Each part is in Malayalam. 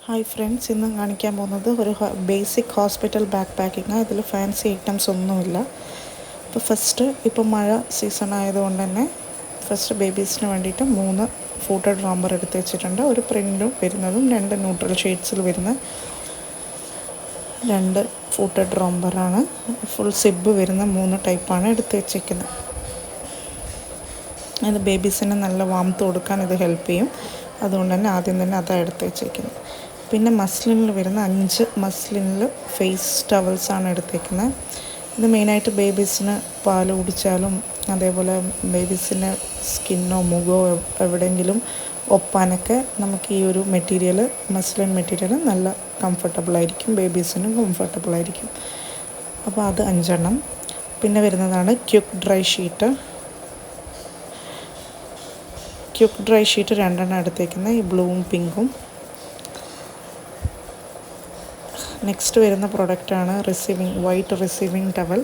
ഹായ് ഫ്രണ്ട്സ്, ഇന്ന് കാണിക്കാൻ പോകുന്നത് ഒരു ബേസിക് ഹോസ്പിറ്റൽ ബാക്ക് പാക്കിംഗ്. ഇതിൽ ഫാൻസി ഐറ്റംസ് ഒന്നുമില്ല. ഇപ്പോൾ മഴ സീസൺ ആയതുകൊണ്ട് തന്നെ ഫസ്റ്റ് ബേബീസിന് വേണ്ടിയിട്ട് 3 ഫൂട്ടഡ് റോംബർ എടുത്ത് വെച്ചിട്ടുണ്ട്. ഒരു പ്രിൻറ്റും വരുന്നതും 2 ന്യൂട്രൽ ഷെയ്ഡ്സിൽ വരുന്ന 2 ഫൂട്ടഡ് റോംബറാണ്. ഫുൾ സിബ് വരുന്ന 3 ടൈപ്പാണ് എടുത്ത് വെച്ചിരിക്കുന്നത്. അത് ബേബീസിന് നല്ല വാംത്ത് കൊടുക്കാൻ ഇത് ഹെൽപ്പ് ചെയ്യും. അതുകൊണ്ട് തന്നെ ആദ്യം തന്നെ അതാണ് എടുത്ത് വെച്ചിരിക്കുന്നത്. പിന്നെ മസ്ലിനിൽ വരുന്ന 5 മസ്ലിനിൽ ഫേസ് ടവൽസാണ് എടുത്തേക്കുന്നത്. ഇത് മെയിനായിട്ട് ബേബീസിന് പാൽ കുടിച്ചാലും അതേപോലെ ബേബീസിന് സ്കിന്നോ മുഖമോ എവിടെയെങ്കിലും ഒപ്പാനൊക്കെ നമുക്ക് ഈ ഒരു മെറ്റീരിയൽ, മസ്ലിൻ മെറ്റീരിയൽ നല്ല കംഫർട്ടബിളായിരിക്കും, ബേബീസിനും കംഫർട്ടബിളായിരിക്കും. അപ്പോൾ അത് 5 പിന്നെ വരുന്നതാണ് quick dry sheet. Quick dry sheet 2 എടുത്തേക്കുന്നത്, ഈ ബ്ലൂവും പിങ്കും. നെക്സ്റ്റ് വരുന്ന പ്രൊഡക്റ്റാണ് വൈറ്റ് റിസീവിങ് ടവൽ.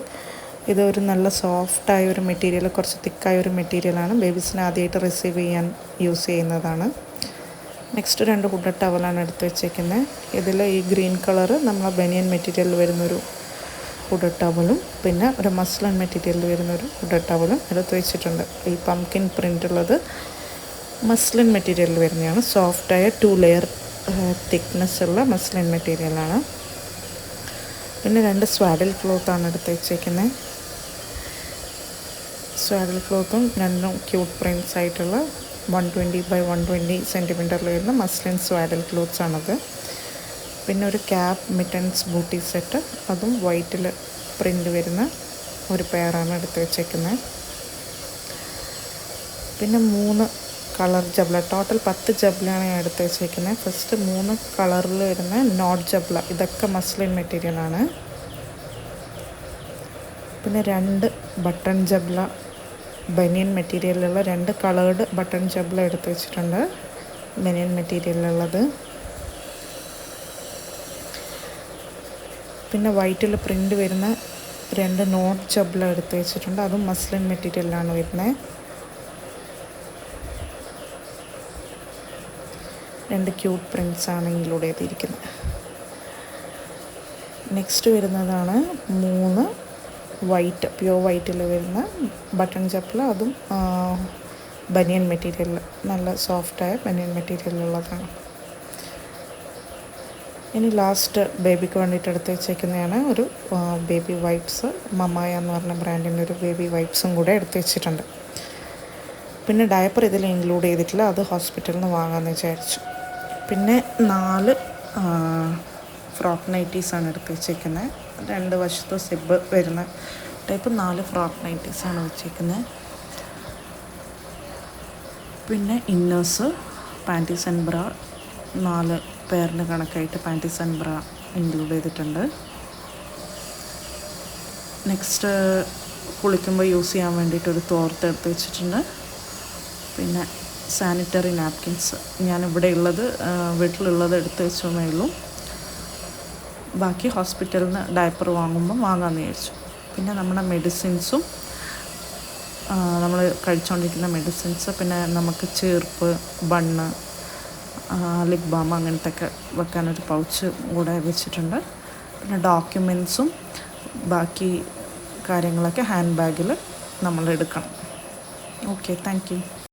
ഇത് ഒരു നല്ല സോഫ്റ്റായ ഒരു മെറ്റീരിയൽ, കുറച്ച് തിക്കായ ഒരു മെറ്റീരിയലാണ്. ബേബീസിനെ ആദ്യമായിട്ട് റിസീവ് ചെയ്യാൻ യൂസ് ചെയ്യുന്നതാണ്. നെക്സ്റ്റ് 2 ഹുഡഡ് ടവലാണ് എടുത്ത് വെച്ചേക്കുന്നത്. ഇതിൽ ഈ ഗ്രീൻ കളറ് നമ്മളെ ബനിയൻ മെറ്റീരിയലിൽ വരുന്നൊരു ഹുഡഡ് ടവലും പിന്നെ ഒരു മസ്ലിൻ മെറ്റീരിയലിൽ വരുന്നൊരു ഹുഡഡ് ടവലും എടുത്ത് വെച്ചിട്ടുണ്ട്. ഈ പംകിൻ പ്രിൻ്റ് ഉള്ളത് മസ്ലിൻ മെറ്റീരിയലിൽ വരുന്നതാണ്. സോഫ്റ്റായ 2 ലെയർ തിക്നെസ് ഉള്ള മസ്ലിൻ മെറ്റീരിയലാണ്. പിന്നെ 2 സ്വാഡിൽ ക്ലോത്താണ് എടുത്ത് വെച്ചേക്കുന്നത്. സ്വാഡിൽ ക്ലോത്തും 2 ക്യൂട്ട് പ്രിൻറ്റ്സ് ആയിട്ടുള്ള 120x120 സെൻറ്റിമീറ്ററിൽ വരുന്ന മസ്ലിൻ സ്വാഡിൽ ക്ലോത്ത്സാണത്. പിന്നെ ഒരു ക്യാപ്പ് മിറ്റൻസ് ബൂട്ടി സെറ്റ്, അതും വൈറ്റിൽ പ്രിൻ്റ് വരുന്ന ഒരു പെയറാണ് എടുത്ത് വെച്ചേക്കുന്നത്. പിന്നെ 3 കളർ ജബ്ല, ടോട്ടൽ 10 ജബ്ലയാണ് ഞാൻ എടുത്ത് വെച്ചേക്കുന്നത്. ഫസ്റ്റ് 3 കളറിൽ വരുന്ന നോട്ട് ജബ്ല, ഇതൊക്കെ മസ്ലിൻ മെറ്റീരിയലാണ്. പിന്നെ 2 ബട്ടൺ ജബ്ല, ബനിയൻ മെറ്റീരിയലിലുള്ള 2 കളേർഡ് ബട്ടൺ ജബ്ല എടുത്ത് വെച്ചിട്ടുണ്ട്, ബനിയൻ മെറ്റീരിയലിലുള്ളത്. പിന്നെ വൈറ്റിൽ പ്രിൻ്റ് വരുന്ന 2 നോട്ട് ജബ്ല എടുത്ത് വെച്ചിട്ടുണ്ട്, അതും മസ്ലിൻ മെറ്റീരിയലിലാണ് വരുന്നത്. 2 ക്യൂട്ട് പ്രിൻറ്റ്സാണ് ഇൻക്ലൂഡ് ചെയ്തിരിക്കുന്നത്. നെക്സ്റ്റ് വരുന്നതാണ് 3 വൈറ്റ്, പ്യുവർ വൈറ്റിൽ വരുന്ന ബട്ടൺ ചപ്പല, അതും ബനിയൻ മെറ്റീരിയൽ, നല്ല സോഫ്റ്റായ ബനിയൻ മെറ്റീരിയലുള്ളതാണ്. ഇനി ലാസ്റ്റ് ബേബിക്ക് വേണ്ടിയിട്ട് എടുത്ത് വെച്ചേക്കുന്നതാണ് ഒരു ബേബി വൈപ്സ്. മമായ എന്ന് പറഞ്ഞ ബ്രാൻഡിൻ്റെ ഒരു ബേബി വൈപ്സും കൂടെ എടുത്ത് വെച്ചിട്ടുണ്ട്. പിന്നെ ഡയപ്പർ ഇതിൽ ഇൻക്ലൂഡ് ചെയ്തിട്ടില്ല, അത് ഹോസ്പിറ്റലിൽ നിന്ന് വാങ്ങാമെന്ന് വിചാരിച്ചു. പിന്നെ 4 ഫ്രോക്ക് നൈറ്റീസാണ് എടുത്ത് വെച്ചേക്കുന്നത്. 2 വശത്ത് സിബ് വരുന്ന ടൈപ്പ് 4 ഫ്രോക്ക് നൈറ്റീസാണ് വെച്ചേക്കുന്നത്. പിന്നെ ഇന്നേഴ്സ്, പാൻറ്റീസ് ആൻഡ് ബ്ര, 4 പെയറിന് കണക്കായിട്ട് പാൻറ്റീസ് ആൻഡ് ബ്ര ഇൻക്ലൂഡ് ചെയ്തിട്ടുണ്ട്. നെക്സ്റ്റ് കുളിക്കുമ്പോൾ യൂസ് ചെയ്യാൻ വേണ്ടിയിട്ടൊരു തോർത്ത് എടുത്ത് വെച്ചിട്ടുണ്ട്. പിന്നെ സാനിറ്ററി നാപ്കിൻസ്, ഞാനിവിടെ ഉള്ളത് വീട്ടിലുള്ളത് എടുത്ത് വെച്ചേ ഉള്ളൂ. ബാക്കി ഹോസ്പിറ്റലിൽ നിന്ന് ഡയപ്പർ വാങ്ങുമ്പോൾ വാങ്ങാമെന്ന് വിചാരിച്ചു. പിന്നെ നമ്മുടെ മെഡിസിൻസും, നമ്മൾ കഴിച്ചുകൊണ്ടിരിക്കുന്ന മെഡിസിൻസ്, പിന്നെ നമുക്ക് ചീർപ്പ്, ബണ്ണ്, ലിപ് ബാം അങ്ങനത്തെ ഒക്കെ വെക്കാനൊരു പൗച്ച് കൂടെ വെച്ചിട്ടുണ്ട്. പിന്നെ ഡോക്യുമെൻറ്റ്സും ബാക്കി കാര്യങ്ങളൊക്കെ ഹാൻഡ് ബാഗിൽ നമ്മൾ എടുക്കണം. Okay, thank you.